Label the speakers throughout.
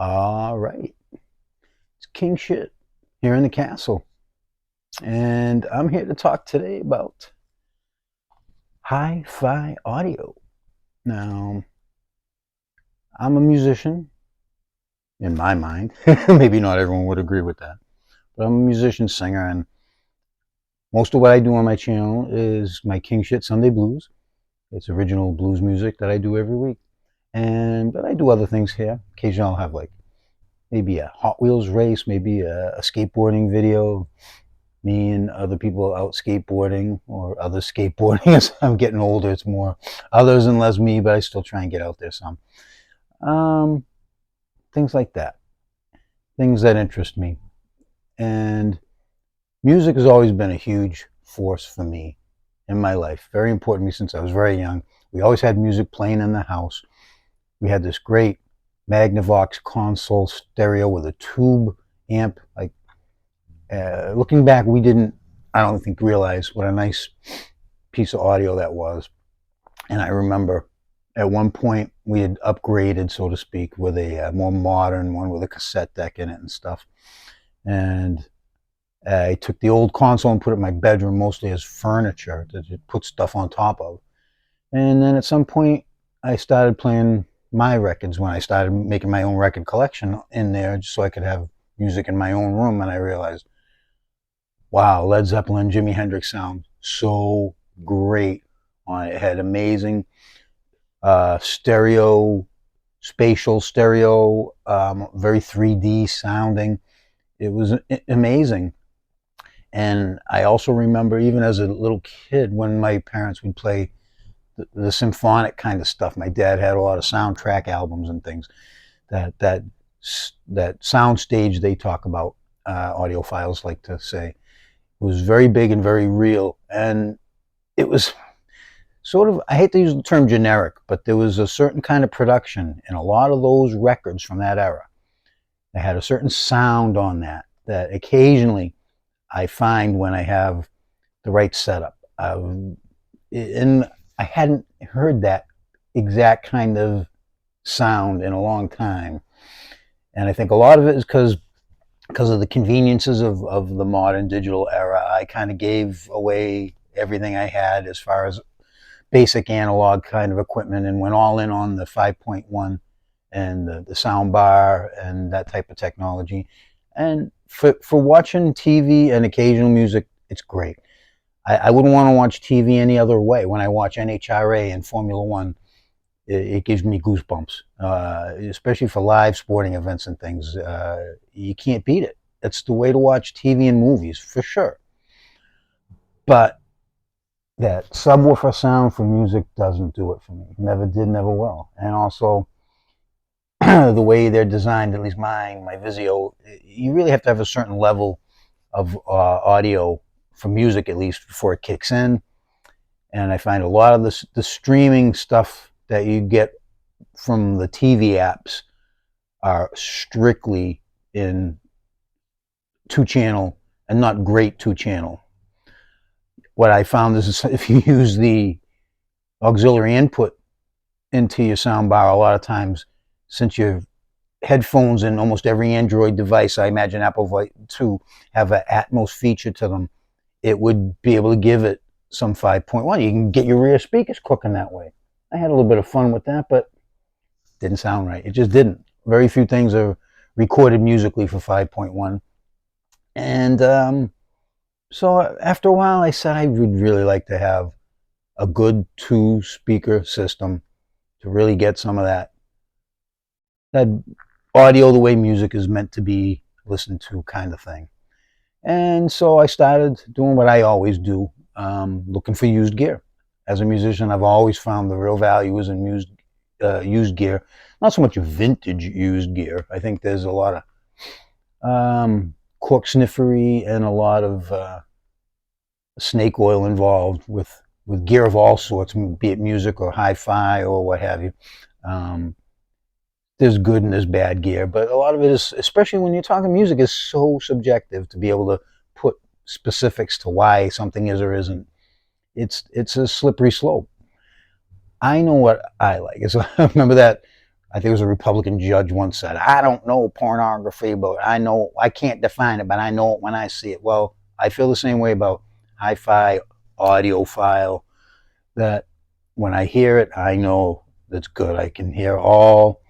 Speaker 1: All right. It's King Shit here in the castle. And I'm here to talk today about hi-fi audio. Now, I'm a musician in my mind. Maybe not everyone would agree with that. But I'm a musician, singer, and most of what I do on my channel is my King Shit Sunday Blues. It's original blues music that I do every week. But I do other things here. Occasionally I'll have like maybe a Hot Wheels race, maybe a skateboarding video, me and other people out skateboarding or others skateboarding. As I'm getting older, it's more others and less me, but I still try and get out there some. Um, Things like that, things that interest me. And music has always been a huge force for me in my life, very important to me since I was very young. We always had music playing in the house. We had this great Magnavox console stereo with a tube amp. Like looking back, we didn't, I don't think, realize what a nice piece of audio that was. And I remember at one point we had upgraded, so to speak, with a more modern one with a cassette deck in it and stuff. And I took the old console and put it in my bedroom mostly as furniture to put stuff on top of. And then at some point I started playing my records when I started making my own record collection in there just so I could have music in my own room. And I realized, wow, Led Zeppelin, Jimi Hendrix sound so great on it. It had amazing stereo, spatial stereo, very 3D sounding. It was amazing. And I also remember, even as a little kid, when my parents would play the symphonic kind of stuff. My dad had a lot of soundtrack albums and things. That sound stage they talk about, audiophiles like to say, was very big and very real. And it was sort of, I hate to use the term generic, but there was a certain kind of production in a lot of those records from that era. They had a certain sound on that occasionally I find when I have the right setup. And I hadn't heard that exact kind of sound in a long time. And I think a lot of it is because of the conveniences of the modern digital era. I kind of gave away everything I had as far as basic analog kind of equipment and went all in on the 5.1 and the sound bar and that type of technology. And for watching TV and occasional music, it's great. I wouldn't want to watch TV any other way. When I watch NHRA and Formula One, it gives me goosebumps, especially for live sporting events and things. You can't beat it. It's the way to watch TV and movies, for sure. But that subwoofer sound for music doesn't do it for me. Never did, never will. And also, the way they're designed, at least mine, my Vizio, you really have to have a certain level of audio for music, at least, before it kicks in. And I find a lot of the streaming stuff that you get from the TV apps are strictly in 2-channel and not great 2-channel. What I found is if you use the auxiliary input into your soundbar, a lot of times, since your headphones in almost every Android device, I imagine Apple too, have an Atmos feature to them, it would be able to give it some 5.1. You can get your rear speakers cooking that way. I had a little bit of fun with that, but it didn't sound right. It just didn't. Very few things are recorded musically for 5.1. And so after a while, I said I would really like to have a good 2-speaker system to really get some of that audio the way music is meant to be listened to kind of thing. And so I started doing what I always do, looking for used gear. As a musician, I've always found the real value is in used gear. Not so much vintage used gear. I think there's a lot of cork sniffery and a lot of snake oil involved with gear of all sorts, be it music or hi-fi or what have you. There's good and there's bad gear, but a lot of it is, especially when you're talking music, is so subjective to be able to put specifics to why something is or isn't. It's a slippery slope. I know what I like. So I remember that I think it was a Republican judge once said, I don't know pornography, but I know, I can't define it, but I know it when I see it. Well, I feel the same way about hi-fi audio file, that when I hear it, I know that's good. I can hear all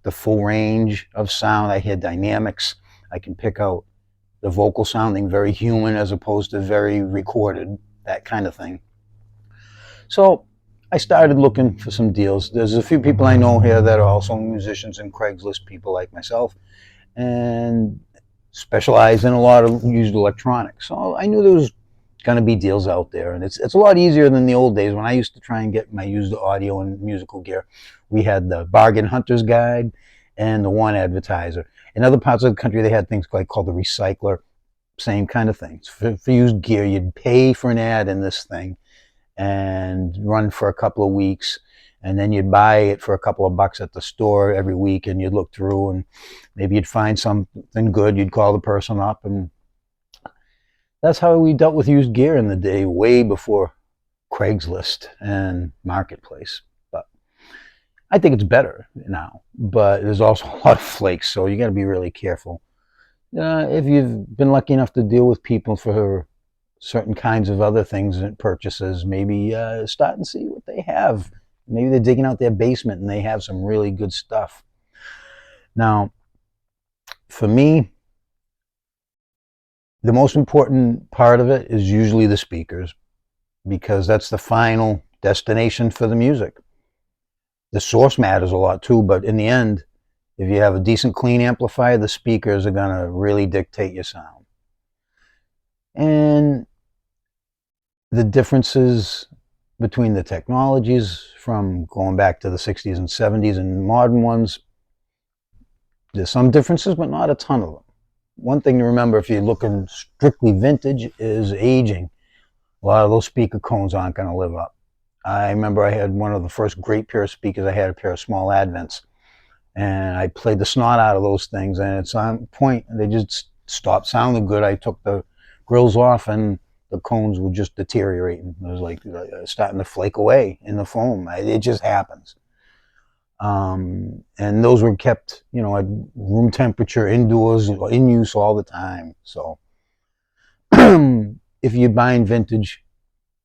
Speaker 1: the full range of sound. I hear dynamics. I can pick out the vocal sounding very human as opposed to very recorded, that kind of thing. So I started looking for some deals. There's a few people I know here that are also musicians and Craigslist people like myself, and specialize in a lot of used electronics. So I knew there was going to be deals out there, and it's a lot easier than the old days when I used to try and get my used audio and musical gear. We had the Bargain Hunter's Guide and the One Advertiser. In other parts of the country, they had things like called the Recycler. Same kind of things. For used gear, you'd pay for an ad in this thing and run for a couple of weeks, and then you'd buy it for a couple of bucks at the store every week, and you'd look through and maybe you'd find something good. You'd call the person up, and that's how we dealt with used gear in the day, way before Craigslist and Marketplace. But I think it's better now, but there's also a lot of flakes, so you got to be really careful. If you've been lucky enough to deal with people for certain kinds of other things and purchases, maybe start and see what they have. Maybe they're digging out their basement and they have some really good stuff. Now, for me, the most important part of it is usually the speakers, because that's the final destination for the music. The source matters a lot too, but in the end, if you have a decent clean amplifier, the speakers are going to really dictate your sound. And the differences between the technologies from going back to the 60s and 70s and modern ones, there's some differences, but not a ton of them. One thing to remember if you're looking strictly vintage is aging. A lot of those speaker cones aren't going to live up. I remember I had one of the first great pair of speakers. I had a pair of small Advents, and I played the snot out of those things, and it's on point. They just stopped sounding good. I took the grills off, and the cones were just deteriorating. It was like starting to flake away in the foam. It just happens. And those were kept, at room temperature, indoors, in use all the time. So if you're buying vintage,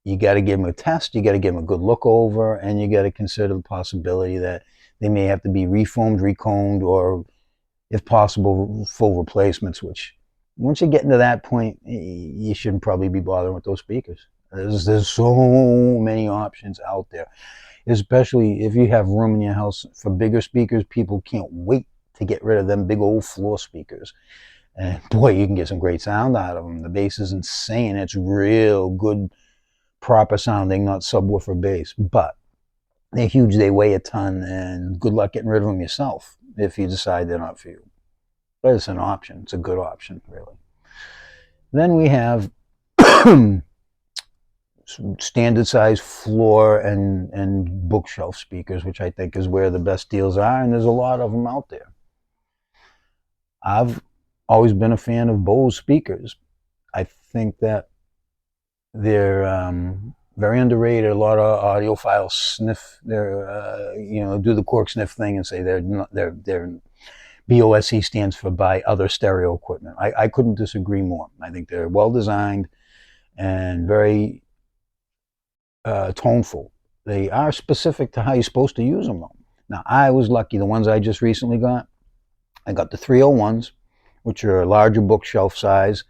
Speaker 1: you got to give them a test, you got to give them a good look over, and you got to consider the possibility that they may have to be refoamed, reconed, or if possible, full replacements, which once you get into that point, you shouldn't probably be bothering with those speakers. There's so many options out there, especially if you have room in your house for bigger speakers. People can't wait to get rid of them big old floor speakers. And boy, you can get some great sound out of them. The bass is insane. It's real good, proper sounding, not subwoofer bass. But they're huge, they weigh a ton, and good luck getting rid of them yourself if you decide they're not for you. But it's an option. It's a good option, really. Then we have standard size floor and bookshelf speakers, which I think is where the best deals are, and there's a lot of them out there. I've always been a fan of Bose speakers. I think that they're very underrated. A lot of audiophiles sniff their, do the cork sniff thing and say they're BOSE stands for buy other stereo equipment. I couldn't disagree more. I think they're well designed and very toneful. They are specific to how you're supposed to use them, though. Now, I was lucky. The ones I just recently got, I got the 301s, which are a larger bookshelf size,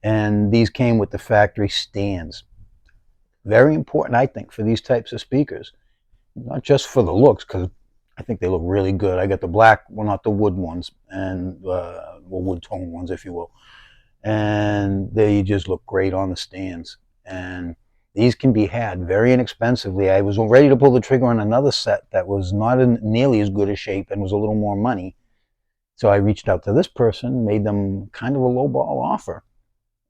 Speaker 1: and these came with the factory stands. Very important, I think, for these types of speakers. Not just for the looks, because I think they look really good. I got the black, well, not the wood ones, and wood tone ones, if you will. And they just look great on the stands. And these can be had very inexpensively. I was ready to pull the trigger on another set that was not in nearly as good a shape and was a little more money. So I reached out to this person, made them kind of a lowball offer,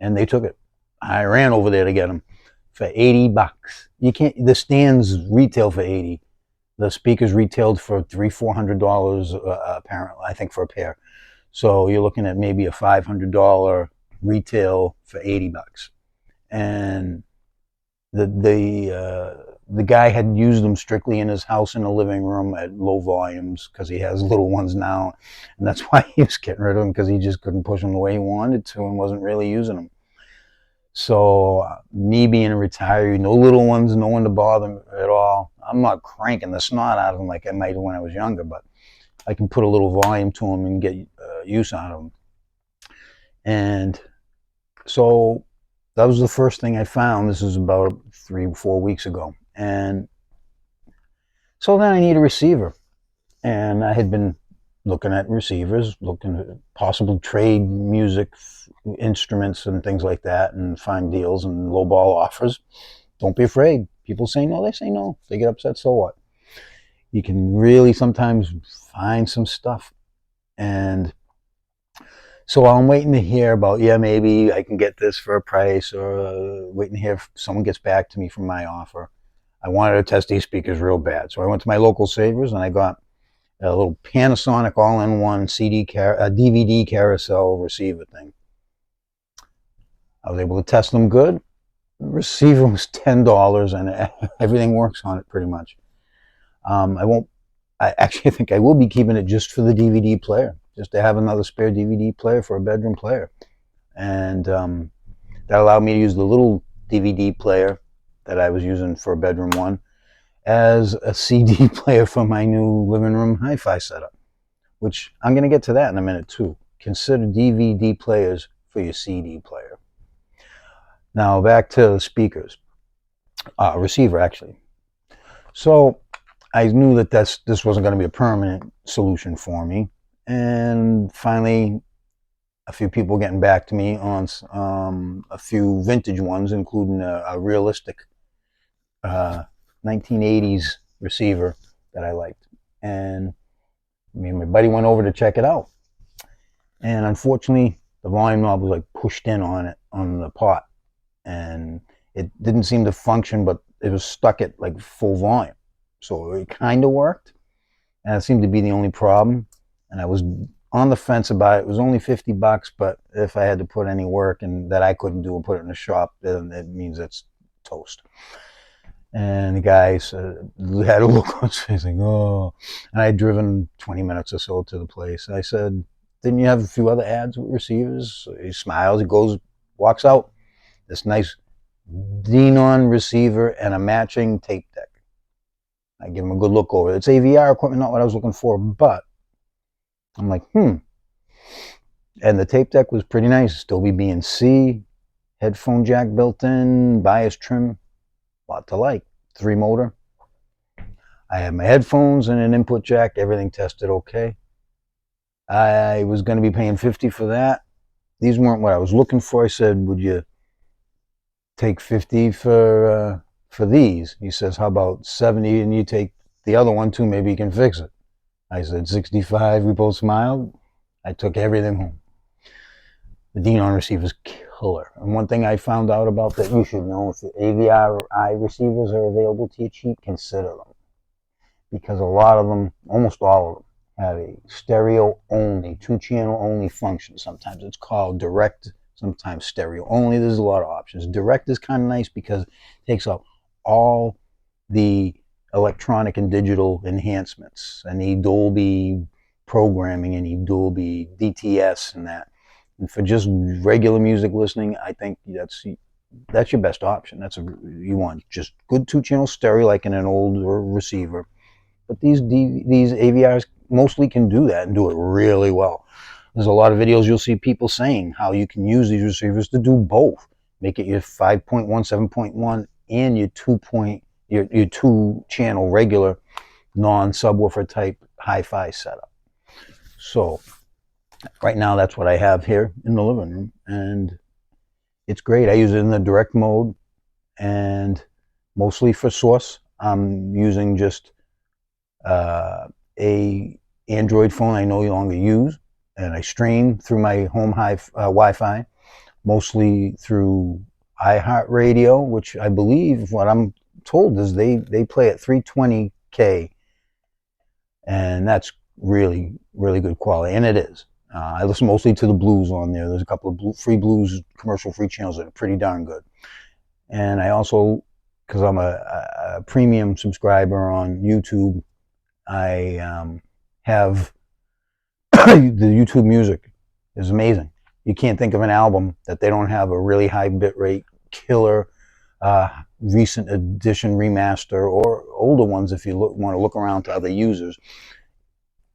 Speaker 1: and they took it. I ran over there to get them for 80 bucks. You can't. The stands retail for 80. The speakers retailed for $300-400 apparently, I think, for a pair. So you're looking at maybe a $500 retail for 80 bucks. And the the guy had used them strictly in his house in the living room at low volumes because he has little ones now, and that's why he was getting rid of them, because he just couldn't push them the way he wanted to and wasn't really using them. So me being a retiree, no little ones, no one to bother me at all. I'm not cranking the snot out of them like I might when I was younger, but I can put a little volume to them and get use out of them. And so that was the first thing I found. This is about 3-4 weeks ago. And so then I need a receiver. And I had been looking at receivers, looking at possible trade music instruments and things like that, and find deals and lowball offers. Don't be afraid. People say no, they say no. They get upset, so what? You can really sometimes find some stuff. And so I'm waiting to hear about, maybe I can get this for a price, or waiting to hear if someone gets back to me from my offer. I wanted to test these speakers real bad. So I went to my local Savers and I got a little Panasonic all-in-one DVD carousel receiver thing. I was able to test them good. The receiver was $10 and everything works on it pretty much. I actually think I will be keeping it just for the DVD player, just to have another spare DVD player for a bedroom player. And that allowed me to use the little DVD player that I was using for a bedroom one as a CD player for my new living room HiFi setup, which I'm going to get to that in a minute too. Consider DVD players for your CD player. Now back to the speakers, receiver actually. So I knew that this wasn't going to be a permanent solution for me, and finally a few people getting back to me on a few vintage ones, including a realistic 1980s receiver that I liked. And me and my buddy went over to check it out. And unfortunately, the volume knob was like pushed in on it, on the pot. And it didn't seem to function, but it was stuck at like full volume. So it kind of worked. And it seemed to be the only problem. And I was on the fence about it. It was only $50, but if I had to put any work and that I couldn't do and put it in the shop, then it means it's toast. And the guys had a look on his face like, oh. And I had driven 20 minutes or so to the place. I said, didn't you have a few other ads with receivers? So he smiles, he goes, walks out. This nice Denon receiver and a matching tape deck. I give him a good look over it. It's AVR equipment, not what I was looking for, but I'm like, And the tape deck was pretty nice. Still BNC, headphone jack built in, bias trim. Lot to like. 3 motor. I had my headphones and an input jack. Everything tested okay. I was going to be paying $50 for that. These weren't what I was looking for. I said, would you take $50 for these? He says, how about $70 and you take the other one too? Maybe you can fix it. I said, $65. We both smiled. I took everything home. The Denon receiver's killer. And one thing I found out about that you should know, if the AVI receivers are available to you cheap, consider them. Because a lot of them, almost all of them, have a stereo only, 2-channel only function. Sometimes it's called direct, sometimes stereo only. There's a lot of options. Direct is kind of nice because it takes out all the electronic and digital enhancements, any Dolby programming, any Dolby DTS and that. And for just regular music listening, I think that's your best option. You want just good 2-channel stereo like in an older receiver. But these AVRs mostly can do that and do it really well. There's a lot of videos you'll see people saying how you can use these receivers to do both. Make it your 5.1, 7.1, and your 2-channel regular non-subwoofer type HiFi setup. So right now that's what I have here in the living room, and it's great. I use it in the direct mode, and mostly for source I'm using just a Android phone I no longer use, and I stream through my home Wi-Fi, mostly through iHeartRadio, which I believe, what I'm told is they play at 320K, and that's really, really good quality, and it is. I listen mostly to the blues on there. There's a couple of free blues, commercial free channels that are pretty darn good. And I also because I'm a premium subscriber on YouTube, I have the YouTube music is amazing. You can't think of an album that they don't have a really high bitrate, killer, recent edition remaster, or older ones if you want to look around to other users.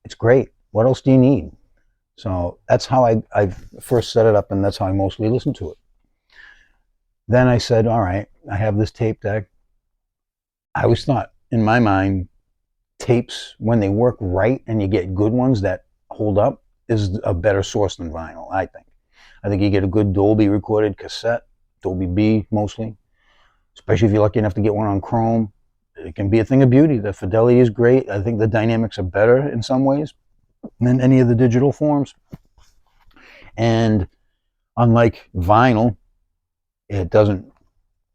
Speaker 1: It's great. What else do you need? So that's how I first set it up, and that's how I mostly listen to it. Then I said, all right, I have this tape deck. I always thought, in my mind, tapes, when they work right and you get good ones that hold up, is a better source than vinyl, I think. I think you get a good Dolby recorded cassette, Dolby B mostly, especially if you're lucky enough to get one on Chrome. It can be a thing of beauty. The fidelity is great. I think the dynamics are better in some ways than any of the digital forms. And unlike vinyl, it doesn't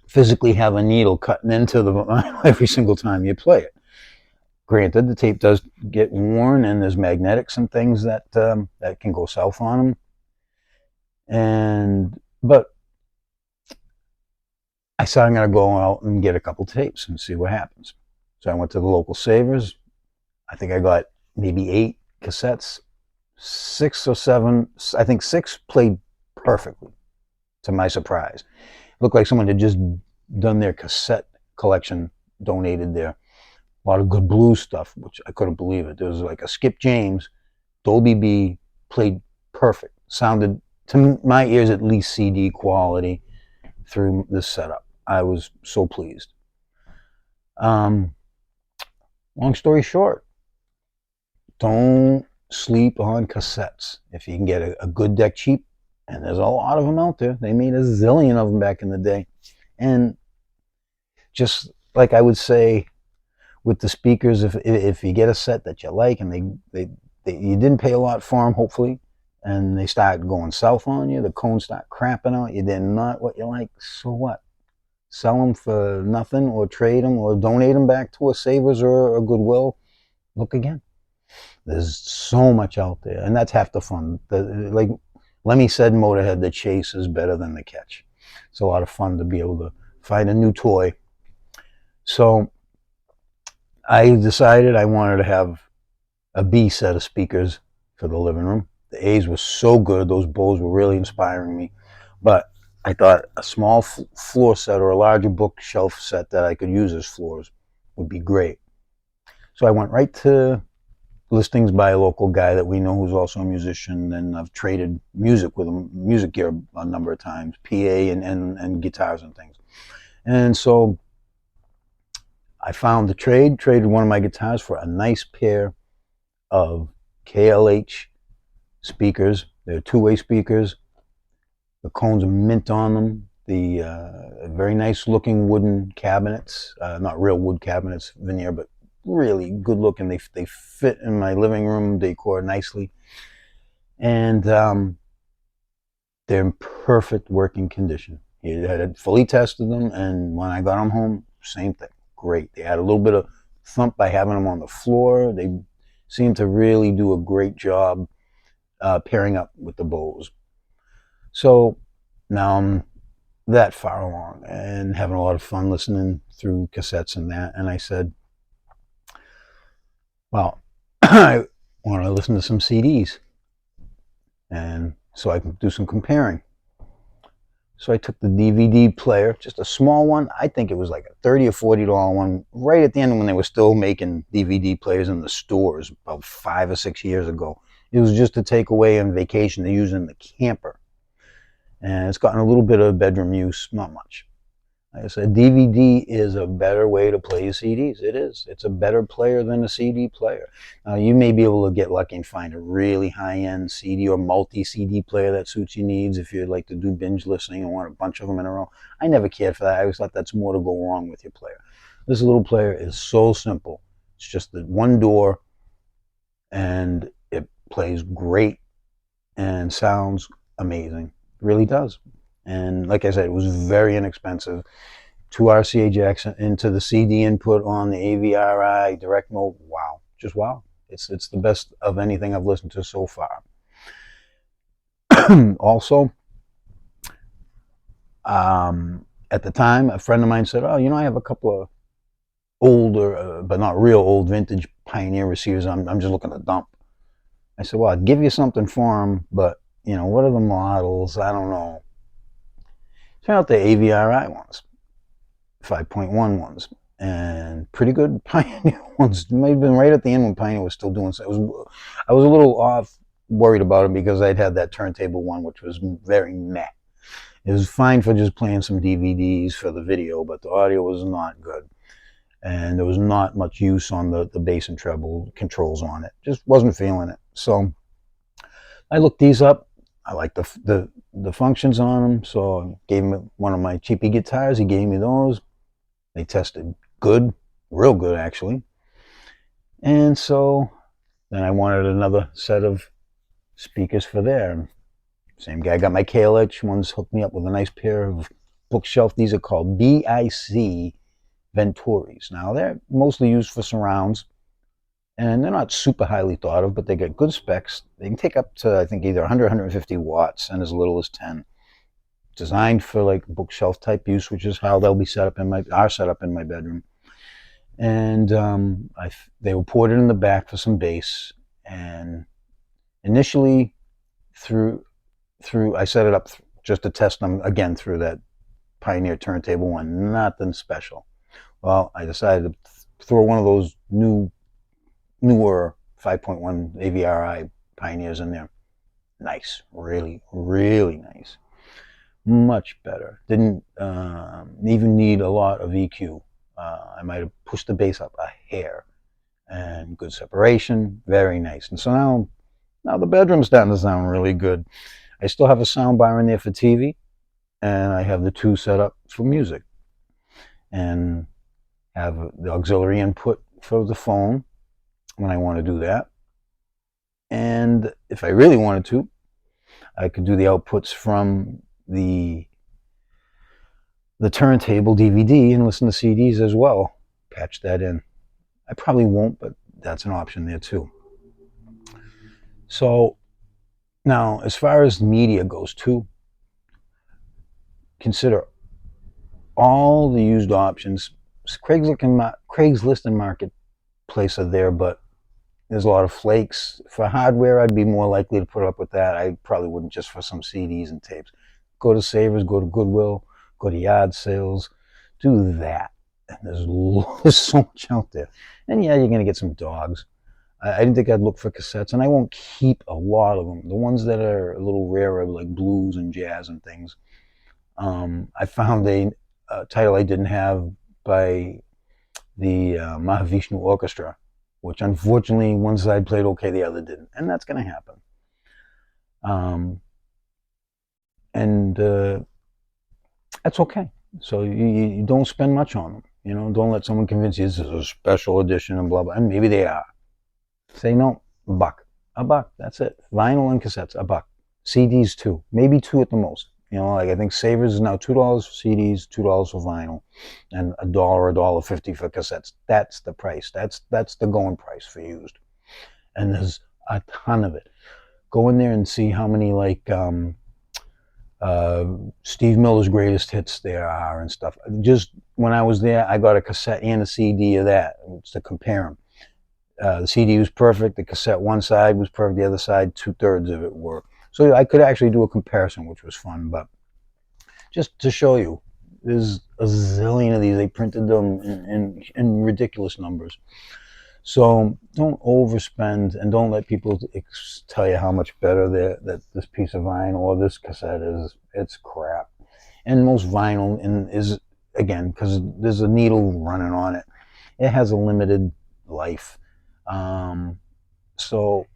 Speaker 1: physically have a needle cutting into the vinyl every single time you play it. Granted, the tape does get worn, and there's magnetics and things that that can go south on them. But I said I'm going to go out and get a couple tapes and see what happens. So I went to the local Savers. I think I got maybe 8 cassettes, 6 or 7. I think 6 played perfectly, to my surprise. It looked like someone had just done their cassette collection, donated there. A lot of good blues stuff, which I couldn't believe it. There was like a Skip James, Dolby B, played perfect. Sounded, to my ears at least, CD quality through this setup. I was so pleased. Long story short, don't sleep on cassettes. If you can get a good deck cheap, and there's a lot of them out there. They made a zillion of them back in the day. And just like I would say with the speakers, if you get a set that you like and you didn't pay a lot for them, hopefully, and they start going south on you, the cones start crapping out, you did not what you like, so what? Sell them for nothing, or trade them, or donate them back to a Savers or a Goodwill. Look again. There's so much out there, and that's half the fun. Like Lemmy said, Motorhead, the chase is better than the catch. It's a lot of fun to be able to find a new toy. So I decided I wanted to have a B set of speakers for the living room. The A's were so good; those Bose were really inspiring me. But I thought a small floor set or a larger bookshelf set that I could use as floors would be great. So I went right to listings by a local guy that we know who's also a musician, and I've traded music with him, music gear a number of times, PA and guitars and things. And so I found the traded one of my guitars for a nice pair of KLH speakers. They're two-way speakers. The cones are mint on them. The very nice looking wooden cabinets, not real wood cabinets, veneer, but really good looking. They fit in my living room decor nicely. And they're in perfect working condition. He had fully tested them, and when I got them home, same thing. Great. They had a little bit of thump by having them on the floor. They seemed to really do a great job pairing up with the Bose. So now I'm that far along and having a lot of fun listening through cassettes and that. And I said, well, I want to listen to some CDs. And so I can do some comparing. So I took the DVD player, just a small one. I think it was like a $30 or $40 one, right at the end when they were still making DVD players in the stores about 5 or 6 years ago. It was just to take away on vacation to use in the camper. And it's gotten a little bit of bedroom use, not much. Like I said, DVD is a better way to play CDs. It is. It's a better player than a CD player. Now, you may be able to get lucky and find a really high-end CD or multi-CD player that suits your needs if you like to do binge listening and want a bunch of them in a row. I never cared for that. I always thought that's more to go wrong with your player. This little player is so simple. It's just the one door, and it plays great and sounds amazing. It really does. And like I said, it was very inexpensive. 2 RCA jacks into the CD input on the AVRI direct mode. Wow, just wow. It's the best of anything I've listened to so far. Also, at the time, a friend of mine said, "Oh, I have a couple of older, but not real old vintage Pioneer receivers. I'm just looking to dump." I said, "Well, I'd give you something for them, but what are the models? I don't know." Turned out the AVRI ones, 5.1 ones, and pretty good Pioneer ones. Might have been right at the end when Pioneer was still doing so. I was a little worried about it because I'd had that turntable one, which was very meh. It was fine for just playing some DVDs for the video, but the audio was not good. And there was not much use on the bass and treble controls on it. Just wasn't feeling it. So I looked these up. I liked the functions on them, so I gave him one of my cheapy guitars. He gave me those. They tested good, real good actually. And so then I wanted another set of speakers for there. Same guy got my KLH ones, hooked me up with a nice pair of bookshelf. These are called BIC Venturis. Now they're mostly used for surrounds, and they're not super highly thought of, but they get good specs. They can take up to, I think, either 100, 150 watts and as little as 10. Designed for like bookshelf type use, which is how they'll be set up in my bedroom. And they were ported in the back for some bass. And initially, through I set it up just to test them again through that Pioneer turntable one. Nothing special. Well, I decided to throw one of those newer 5.1 AVRI Pioneers in there. Nice, really, really nice. Much better. Didn't even need a lot of EQ. I might have pushed the bass up a hair, and good separation, very nice. And so now the bedroom's starting to sound really good. I still have a sound bar in there for TV, and I have the two set up for music, and have the auxiliary input for the phone when I want to do that. And if I really wanted to, I could do the outputs from the turntable DVD and listen to CDs as well. Patch that in. I probably won't, but that's an option there too. So now, as far as media goes too, consider all the used options. Craigslist and Marketplace are there, but there's a lot of flakes. For hardware, I'd be more likely to put up with that. I probably wouldn't, just for some CDs and tapes. Go to Savers, go to Goodwill, go to yard sales, do that. And there's so much out there. And yeah, you're going to get some dogs. I didn't think I'd look for cassettes, and I won't keep a lot of them. The ones that are a little rarer, like blues and jazz and things. I found a title I didn't have by the Mahavishnu Orchestra, which unfortunately one side played okay, the other didn't, and that's going to happen. And that's okay. So you don't spend much on them. Don't let someone convince you this is a special edition and blah blah. And maybe they are. Say no, a buck. That's it. Vinyl and cassettes, a buck. CDs too, maybe two at the most. Like I think Savers is now $2 for CDs, $2 for vinyl, and $1, $1.50 for cassettes. That's the price. That's the going price for used. And there's a ton of it. Go in there and see how many Steve Miller's greatest hits there are and stuff. Just when I was there, I got a cassette and a CD of that to compare them. The CD was perfect. The cassette, one side was perfect. The other side, 2/3 of it were. So I could actually do a comparison, which was fun. But just to show you, there's a zillion of these. They printed them in ridiculous numbers. So don't overspend, and don't let people tell you how much better that this piece of vinyl or this cassette is. It's crap. And most vinyl is, again, because there's a needle running on it, it has a limited life. So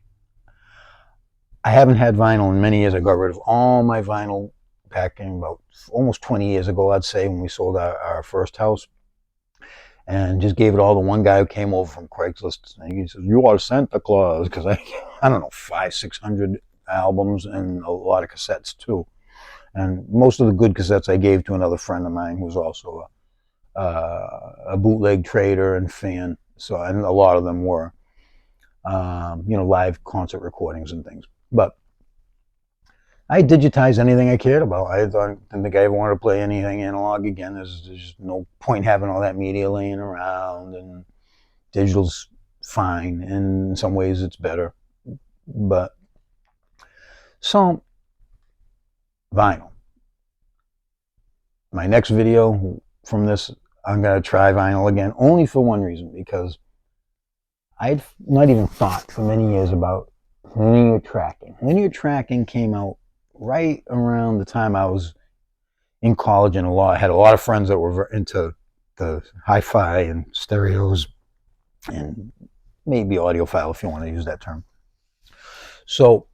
Speaker 1: I haven't had vinyl in many years. I got rid of all my vinyl back in about almost 20 years ago, I'd say, when we sold our first house, and just gave it all to one guy who came over from Craigslist. And he says, "You are Santa Claus," because I don't know, 500, 600 albums and a lot of cassettes too. And most of the good cassettes I gave to another friend of mine who was also a bootleg trader and fan. So, and a lot of them were, live concert recordings and things. But I digitized anything I cared about. I didn't think I ever wanted to play anything analog again. There's no point having all that media laying around, and digital's fine. And in some ways, it's better. But so vinyl. My next video from this, I'm gonna try vinyl again, only for one reason, because I'd not even thought for many years about linear tracking. Linear tracking came out right around the time I was in college, and I had a lot of friends that were into the hi-fi and stereos and maybe audiophile, if you want to use that term. So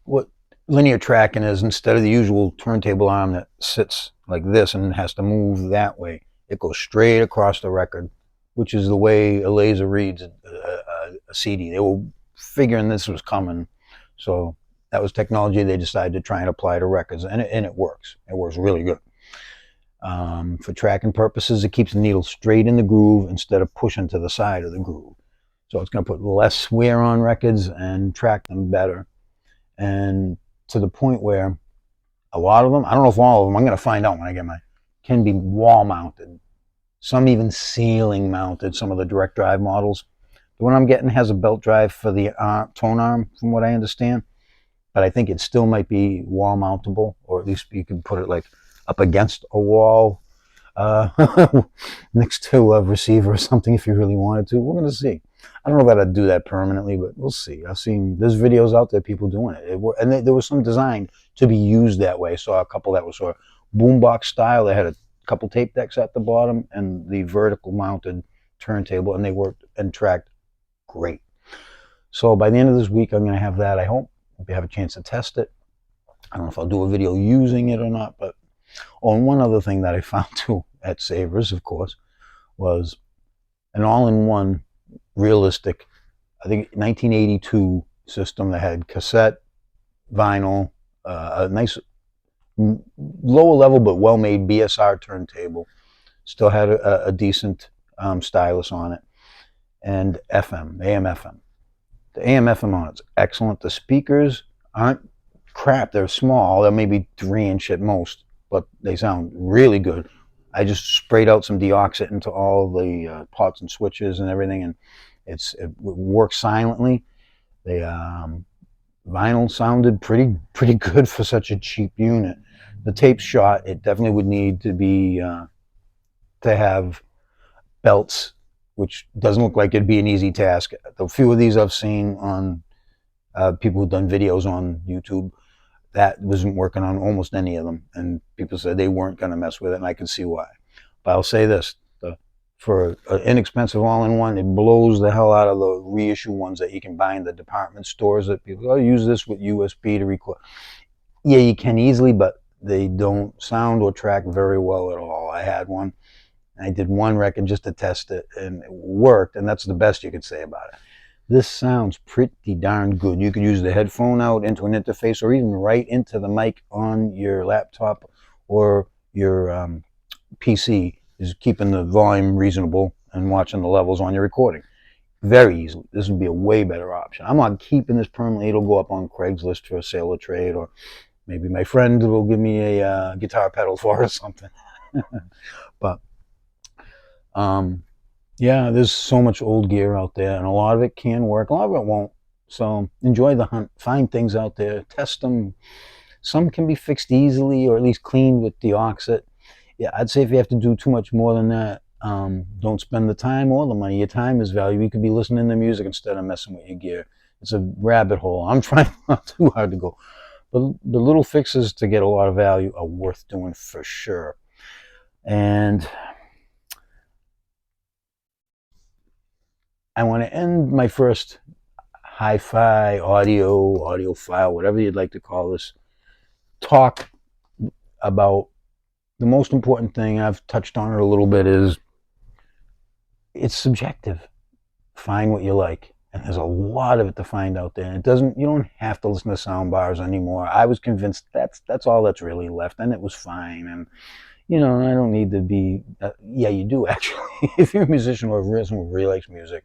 Speaker 1: what linear tracking is, instead of the usual turntable arm that sits like this and has to move that way, it goes straight across the record, which is the way a laser reads a CD. They were figuring this was coming, so that was technology they decided to try and apply to records, and it works. It works really good. For tracking purposes, it keeps the needle straight in the groove instead of pushing to the side of the groove. So it's going to put less wear on records and track them better. And to the point where a lot of them, I don't know if all of them, I'm going to find out when I get mine, can be wall mounted. Some even ceiling mounted, some of the direct drive models. The one I'm getting has a belt drive for the tone arm, from what I understand. But I think it still might be wall mountable, or at least you can put it like up against a wall next to a receiver or something if you really wanted to. We're going to see. I don't know if I'd do that permanently, but we'll see. I've seen, there's videos out there, people doing it. And there was some designed to be used that way. I saw a couple that was sort of boombox style. They had a couple tape decks at the bottom and the vertical mounted turntable, and they worked and tracked great. So by the end of this week, I'm going to have that, I hope. If you have a chance to test it. I don't know if I'll do a video using it or not, but and one other thing that I found too at Savers, of course, was an all-in-one realistic, I think 1982 system that had cassette, vinyl, a nice lower level but well-made BSR turntable, still had a decent stylus on it, and FM, AM FM. The AM FM on it's excellent. The speakers aren't crap. They're small. They're maybe 3-inch at most, but they sound really good. I just sprayed out some deoxit into all the pots and switches and everything, and it works silently. The vinyl sounded pretty good for such a cheap unit. The tape shot, it definitely would need to be to have belts, which doesn't look like it'd be an easy task. The few of these I've seen on people who've done videos on YouTube, that wasn't working on almost any of them, and people said they weren't going to mess with it, and I can see why. But I'll say this, for an inexpensive all-in-one, it blows the hell out of the reissue ones that you can buy in the department stores that people, oh, use this with USB to record. Yeah, you can easily, but they don't sound or track very well at all. I had one. I did one record just to test it, and it worked, and that's the best you could say about it. This sounds pretty darn good. You could use the headphone out into an interface, or even right into the mic on your laptop or your PC, is keeping the volume reasonable and watching the levels on your recording. Very easily. This would be a way better option. I'm not keeping this permanently. It'll go up on Craigslist for a sale or trade, or maybe my friend will give me a guitar pedal for it or something. But yeah, there's so much old gear out there, and a lot of it can work, a lot of it won't. So enjoy the hunt, find things out there, test them. Some can be fixed easily, or at least cleaned with deoxit. Yeah, I'd say if you have to do too much more than that, don't spend the time or the money. Your time is valuable. You could be listening to music instead of messing with your gear. It's a rabbit hole. I'm trying not too hard to go. But the little fixes to get a lot of value are worth doing for sure. And I want to end my first hi-fi, audio file, whatever you'd like to call this, talk about the most important thing. I've touched on it a little bit, is it's subjective. Find what you like. And there's a lot of it to find out there. You don't have to listen to sound bars anymore. I was convinced that's all that's really left, and it was fine. And I don't need to be, yeah, you do actually. If you're a musician or a person who really likes music,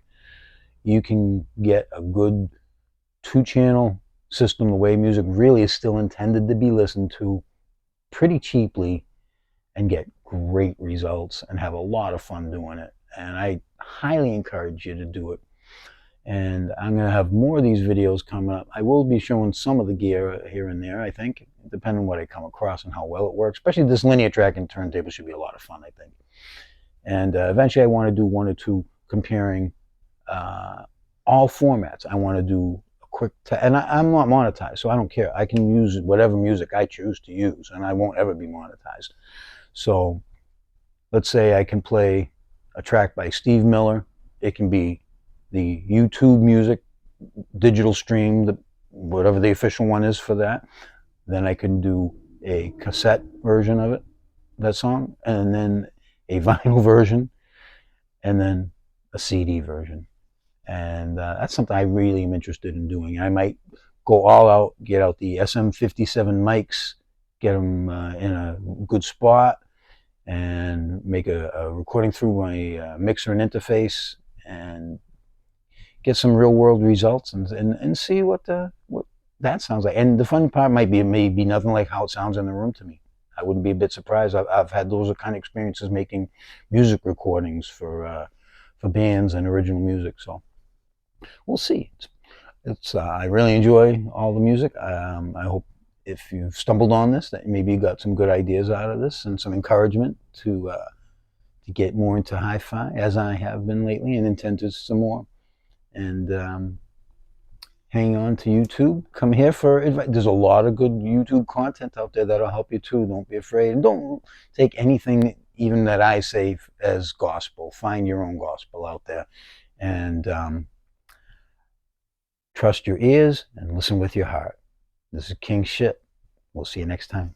Speaker 1: you can get a good 2-channel system, the way music really is still intended to be listened to pretty cheaply and get great results and have a lot of fun doing it. And I highly encourage you to do it. And I'm going to have more of these videos coming up. I will be showing some of the gear here and there, I think, depending on what I come across and how well it works. Especially this linear tracking turntable should be a lot of fun, I think. And eventually I want to do one or two comparing all formats. I want to do a quick, and I'm not monetized, so I don't care. I can use whatever music I choose to use, and I won't ever be monetized. So let's say I can play a track by Steve Miller. It can be the YouTube music, digital stream, whatever the official one is for that. Then I can do a cassette version of it, that song, and then a vinyl version, and then a CD version. And that's something I really am interested in doing. I might go all out, get out the SM57 mics, get them in a good spot, and make a recording through my mixer and interface, and get some real world results, and see what that sounds like. And the fun part might be, it may be nothing like how it sounds in the room to me. I wouldn't be a bit surprised. I've had those kind of experiences making music recordings for bands and original music. So we'll see. I really enjoy all the music. I hope if you've stumbled on this, that maybe you got some good ideas out of this and some encouragement to get more into hi-fi, as I have been lately, and intend to some more. And hang on to YouTube. Come here for advice. There's a lot of good YouTube content out there that'll help you too. Don't be afraid, and don't take anything even that I say as gospel. Find your own gospel out there, and trust your ears and listen with your heart. This is King Shit. We'll see you next time.